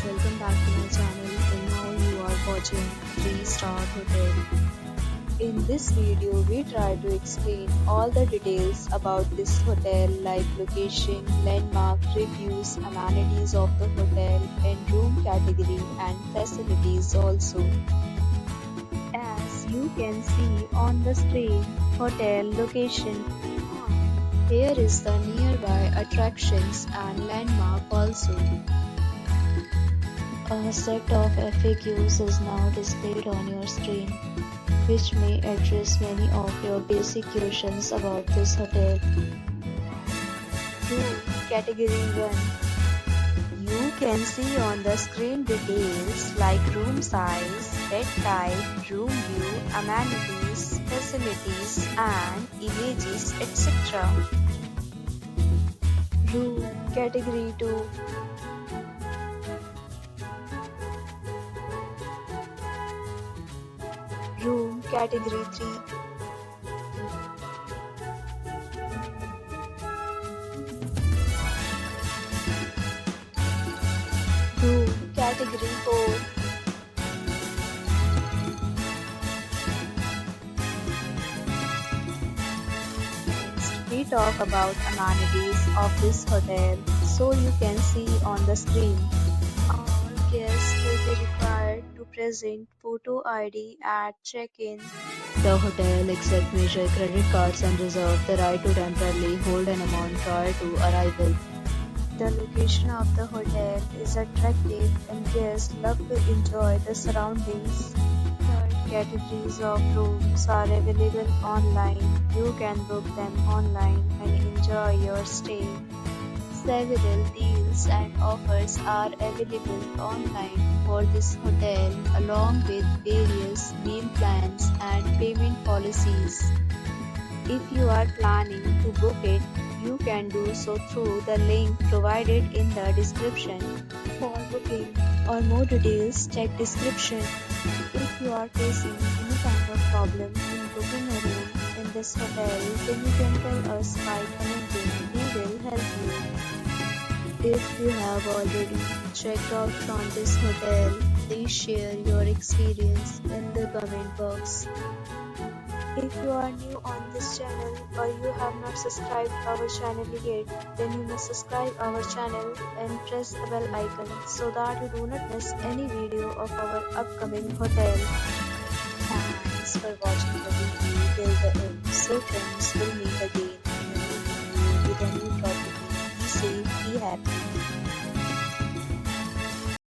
welcome back to my channel and now you are watching 3-star hotel. In this video, we try to explain all the details about this hotel like location, landmark, reviews, amenities of the hotel and room category and facilities also. As you can see on the screen, hotel location. Here is the nearby attractions and landmark also. A set of FAQs is now displayed on your screen, which may address many of your basic questions about this hotel. Room Category 1. You can see on the screen details like room size, bed type, room view, amenities, facilities and images etc. Room Category 2. Room Category 3. Room Category 4. Next, we talk about amenities of this hotel, so you can see on the screen. All guests will be required to present photo ID at check-in. The hotel accepts major credit cards and reserves the right to temporarily hold an amount prior to arrival. The location of the hotel is attractive and guests love to enjoy the surroundings. Third, categories of rooms are available online. You can book them online and enjoy your stay. Several deals and offers are available online for this hotel along with various meal plans and payment policies. If you are planning to book it, you can do so through the link provided in the description. For booking or more details, check description. If you are facing any kind of problem in booking a room in this hotel, then you can tell us by commenting. We will help you. If you have already checked out from this hotel, please share your experience in the comment box. If you are new on this channel or you have not subscribed our channel yet, then you must subscribe our channel and press the bell icon so that you do not miss any video of our upcoming hotel. Thanks for watching the video till the end. So friends, will meet again in a new video with a new property. Be safe, be happy.